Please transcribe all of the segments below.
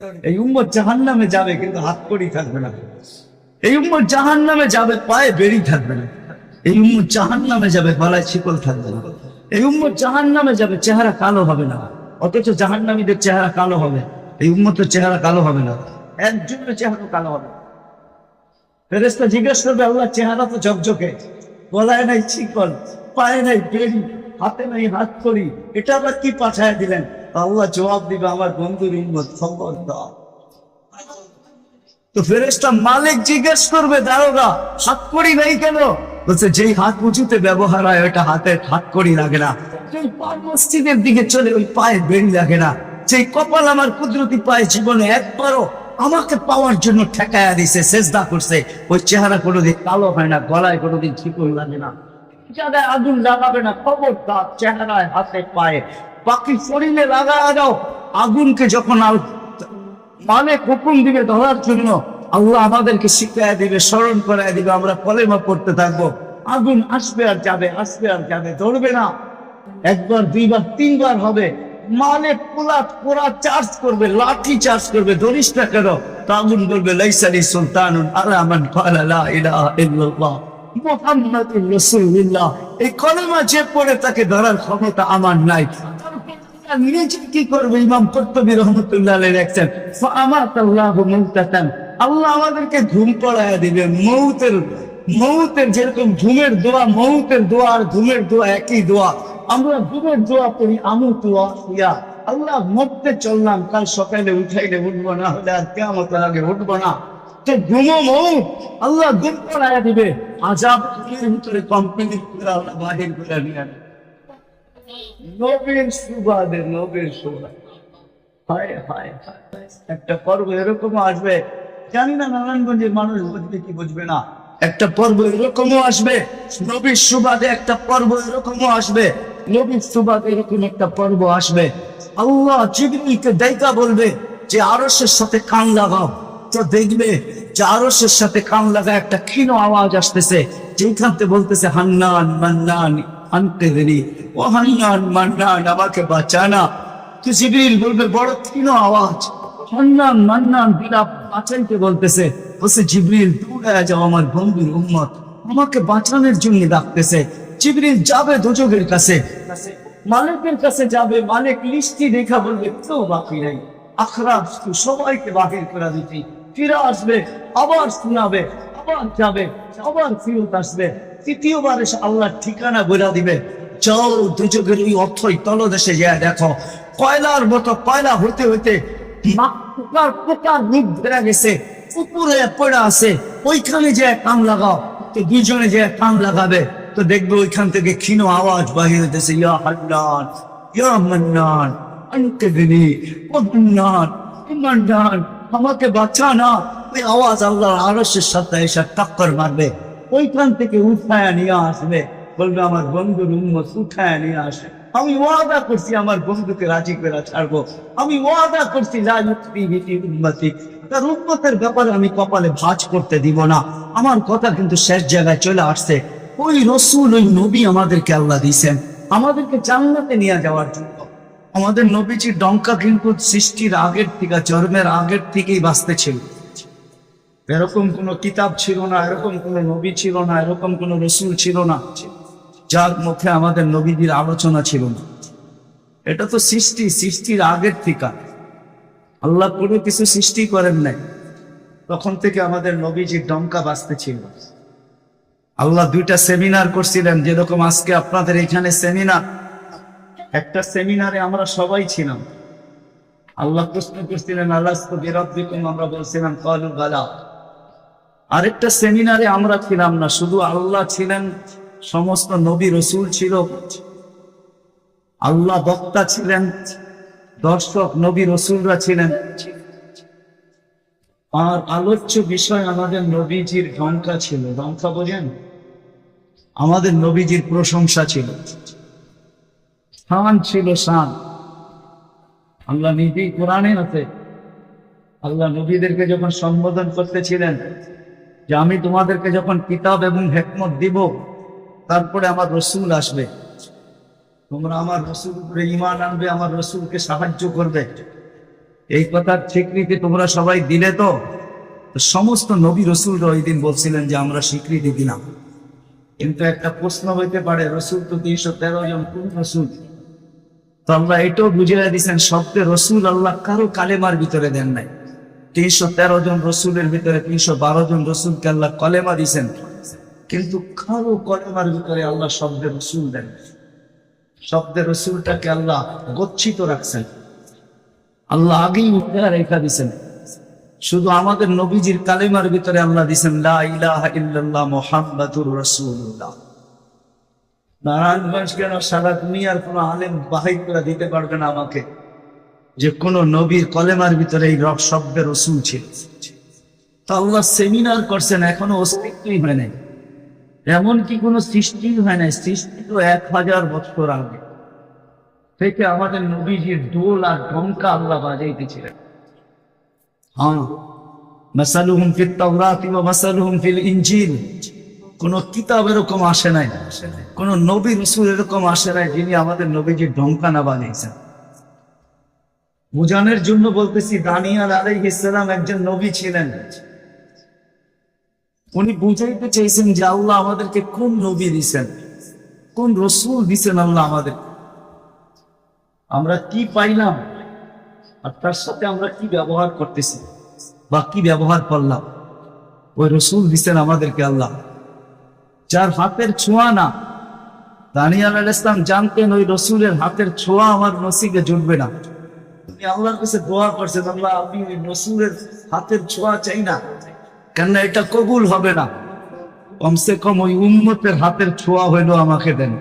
এই উম্মত জাহান্নামে যাবে কিন্তু হাত কড়ি থাকবে না। এই উম্মত জাহান্নামে যাবে পায়ে বেড়ি থাকবে না। এই উম্মত জাহান্নামে যাবে গলায় শিকল থাকবে না। এই উম্মত জাহান্নামে যাবে চেহারা কালো হবে না, অথচ জাহান্নামীদের চেহারা কালো হবে। এই উম্মতের চেহারা কালো হবে না, একজনের চেহারা কালো হবে। ফেরেশতা জিজ্ঞেস করবে, আল্লাহ চেহারা তো ঝকঝকে, গলায় নাই শিকল, পায়ে নাই বেড়ি, হাতে নাই হাত করি, এটা আবার কি পাঠায় দিলেন? আল্লাহ জবাব দিবে, আমার বন্ধুর উম্মত খবরদার। তো ফেরেশতা মালিক জিজ্ঞেস করবে, দারোগা হাত করি নাই কেন? বলছে, যেই হাত উঁচুতে ব্যবহার হয় ওটা হাতের হাত করি লাগে না। যেই পা মসজিদের দিকে চলে ওই পায়ে বেড়ি লাগে না। যেই কপাল আমার কুদরতি পায়ে জীবনে একবারও আমাকে পাওয়ার জন্য ঠেকায়া দিছে, সেজদা করছে, ওই চেহারা কোনোদিন কালো হয় না, গলায় কোনোদিন শিকল লাগে না, জায়গায় আগুন লাগাবে না। খবরদার চেহারায় হাতে পায়ে, বাকি শরীরে লাগা দাও। আগুনকে যখন মালিক হুকুম দিবে ধরার জন্য, আল্লাহ আমাদেরকে শিখায় দিবে, স্মরণ করায় দিবে, আমরা কলেমা পড়তে থাকবো। আগুন আসবে আর যাবে, আসবে আর যাবে, ধরবে না। একবার, দুইবার, তিনবার হবে। মালিক পোড়া চার্জ করবে, লাঠি চার্জ করবে, ধরিস না কেন? তো আগুন বলবে, লাইসালি সুলতানুন আলা মান ক্বালা লা ইলাহা ইল্লাল্লাহ মুহাম্মাদুর রাসূলুল্লাহ। এই কলেমা যে পড়ে তাকে ধরার ক্ষমতা আমার নাই। নিজে কি করবে? ইমাম কুরতুবী রাহমাতুল্লাহ আলাইহি লেখছেন, ফাআমাতাল্লাহু মাউতাতান, আল্লাহ আমাদেরকে ঘুম পড়ায়া দিবে। মৌতের যেরকম ঘুমের দোয়া, মৌতের দোয়া আর ঘুমের দোয়া একই দোয়া। আমরা ঘুমের দোয়া পড়ি, আমুতু ওয়াহিয়া, আল্লাহ মরতে চললাম, কাল সকালে উঠাইলে উঠবো না, হলে আর কিয়ামতের আগে উঠবো না। তো ঘুমো মৌত, আল্লাহ ঘুম পড়ায়া দিবে। আযাব ভিতরে কোম্পানি করে আল্লাহ বাহির করে নিয়ে আনবে। নবীর সুবাদে, নবীর সুবাদ। হায় হায় হায়, একটা পর্ব এরকমও আসবে, জানি না নারায়ণগঞ্জের মানুষ বুঝবে কি বুঝবে না। একটা পর্ব এরকমও আসবে, নবীর সুবাদে একটা পর্ব এরকমও আসবে, নবীর সুবাদে এরকম একটা পর্ব আসবে। আল্লাহ জিবরিলকে দায়িকা বলবে যে আরশের সাথে কান লাগাও। তো দেখবে যে আরশের সাথে কান লাগা একটা ক্ষীণ আওয়াজ আসতেছে, যেখান থেকে বলতেছে, হান্নান মান্নান আনকিযনি, ও হান্নান মান্নান আমাকে বাঁচানা। তো জিবরিল বলবে, বড় ক্ষীণ আওয়াজ, হান্নান মান্নান বিনা বাঁচাইতে বলতেছে। বলছে, জিবরিল দৌড়ে যাও, আমার বন্ধুর উম্মত আমাকে বাঁচানোর জন্য ডাকতেছে। জিবরিল যাবে দোজখের কাছে, মালিকের কাছে যাবে। মালিক লিস্টি দেখা বলবে, কেউ বাকি নাই, আখরাজ সবাইকে বাহির করে দিচ্ছি। ফিরে আসবে, আবার শোনাবে, আবার যাবে, আবার ফিরত আসবে। তৃতীয়বার এসে আল্লাহ ঠিকানা বলে দিবে, যাও দুজকের ওই অথই তলদেশে যায় দেখো, কয়লার মতো কয়লা হইতে হইতে পোকার রূপ ধরে গেছে, উপরে পড়ে আছে, ওইখানে যে কান লাগাও। তো দুজনে যে কান লাগাবে, তো দেখবে ওইখান থেকে ক্ষীণ আওয়াজ বাহির হইতেছে, ইয়া হান্নান ইয়া মান্নান আনকিযনি, ও হান্নান ও মান্নান আমাকে বাঁচা না। ওই আওয়াজ আল্লাহর আরশের সাথে এসে টক্কর মারবে, ওইখান থেকে উঠায় নিয়ে আসবে। বলবে, আমার বন্ধুর উম্মত উঠায় নিয়ে আসে। আমি ওয়াদা করছি আমার বন্ধুকে রাজি করে ছাড়বো। আমি ওয়াদা করছি লা ইউতি বিহি উম্মতি, তার উম্মতের ব্যাপারে আমি কপালে ভাঁজ করতে দিব না। আমার কথা কিন্তু শেষ জায়গায় চলে আসছে। ওই রসুল, ওই নবী আমাদেরকে আল্লাহ দিয়েছেন আমাদেরকে জান্নাতে নিয়ে যাওয়ার জন্য। আমাদের নবীজির ডঙ্কা কিন্তু সৃষ্টির আগের থেকে, জন্মের আগের থেকেই বাঁচতে ছিল। এরকম কোন কিতাব ছিল না, এরকম কোন নবী ছিল না, এরকম কোন রসুল ছিল না যার মুখে আমাদের নবীজির আলোচনা ছিল না। এটা তো সৃষ্টির আগের থেকে। আল্লাহ কোনো কিছু সৃষ্টি করেন নাই, তখন থেকে আমাদের নবীজির ডঙ্কা বাজতে ছিল। আল্লাহ দুইটা সেমিনার করছিলেন, যেরকম আজকে আপনাদের এখানে সেমিনার। একটা সেমিনারে আমরা সবাই ছিলাম। আল্লাহ প্রশ্ন করছিলেন, আলাস্তু বিরাব্বিকুম, আমরা বলছিলাম ক্বালু বালা। আরেকটা সেমিনারে আমরা ছিলাম না, শুধু আল্লাহ ছিলেন, সমস্ত নবী রসুল ছিল, আল্লাহ বক্তা ছিলেন, দর্শক নবী রসুলরা ছিলেন। আর আলোচ্য বিষয় আমাদের নবীজির ডঙ্কা ছিল। ডঙ্কা বোঝেন? আমাদের নবীজির প্রশংসা ছিল, শান ছিল, শান। আল্লাহ নিজেই কোরআনে আছে, আল্লাহ নবীদেরকে যখন সম্বোধন করতেছিলেন যে আমি তোমাদেরকে যখন কিতাব এবং হিকমত দিব, তারপরে আমার রসুল আসবে, তোমরা আমার রসুল উপরে ঈমান আনবে, আমার রসুলকে সাহায্য করবে। এই কথার স্বীকৃতি তোমরা সবাই দিলে তো? সমস্ত নবী রসুলরা ওই দিন বলছিলেন যে আমরা স্বীকৃতি দিলাম। কিন্তু একটা প্রশ্ন হইতে পারে, রসুল তো 313 জন, কোন রসুল? তো আল্লাহ এটাও বুঝিয়ে দিচ্ছেন, শব্দে রসুল আল্লাহ কারো কালেমার ভিতরে দেন নাই। 313 জন রসুলের ভিতরে 312 জন রসুলকে আল্লাহ কলেমা দিয়েছেন, কিন্তু কারো কলেমার ভিতরে আল্লাহ শব্দে রসুল দেন। শব্দে রসুলটাকে আল্লাহ গচ্ছিত রাখছেন, আল্লাহ আগেই উঠে রেখা দিছেন। শুধু আমাদের নবীজির কালেমার ভিতরে আল্লাহ দিছেন লা ইলাহা ইল্লাল্লাহ মুহাম্মাদুর রাসূলুল্লাহ। নারায়ণগঞ্জ কেন সারা দুনিয়ার কোন আলেম বাহির করে দিতে পারবে না আমাকে যে কোন নবীর কলেমার ভিতরে এই শব্দের রসুল ছিল। তা আল্লাহ সেমিনার করছেন, এখনো অস্তিত্বই হয় নাই, এমনকি কোন সৃষ্টি হয় নাই। সৃষ্টি তো 1000 বছর আগে থেকে আমাদের নবীজির দোল আর ঢঙ্কা আল্লাহ বাজাইতেছিলেন। হ্যাঁ, মাসালুহুম ফিত তাওরাতি ওয়া মাসালুহুম ফিল ইনজিল। কোন কিতাব এরকম আসে নাই, কোন নবী রাসূল এরকম আসে নাই যিনি আমাদের নবীজির ঢঙ্কা না বানিয়েছেন। বুঝানোর জন্য বলতেছি, দানিয়েল আলাইহিস সালাম একজন নবী ছিলেন। উনি বুঝাইতে চাইছেন যে আল্লাহ আমাদেরকে কোন নবী দিছেন, কোন রসুল দিছেন আল্লাহ আমাদের, আমরা কি পাইলাম আর তার সাথে আমরা কি ব্যবহার করতেছি বা কি ব্যবহার করলাম। ওই রসুল দিছেন আমাদেরকে আল্লাহ, যার হাতের ছোঁয়া না। দানিয়েল আলাইহিস সালাম জানতেন ওই রসুলের হাতের ছোঁয়া আমার নসিবে জুটবে না। উনি আল্লাহর কাছে দোয়া করছেন, আল্লাহ আমি ওই রসুলের হাতের ছোঁয়া চাই না, কেননা এটা কবুল হবে না, কমসে কম ওই উম্মতের হাতের ছোঁয়া হইলো আমাকে দেন।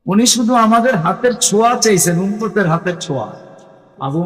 উনি শুধু আমাদের হাতের ছোঁয়া চাইছেন, উম্মতের হাতের ছোঁয়া। আবু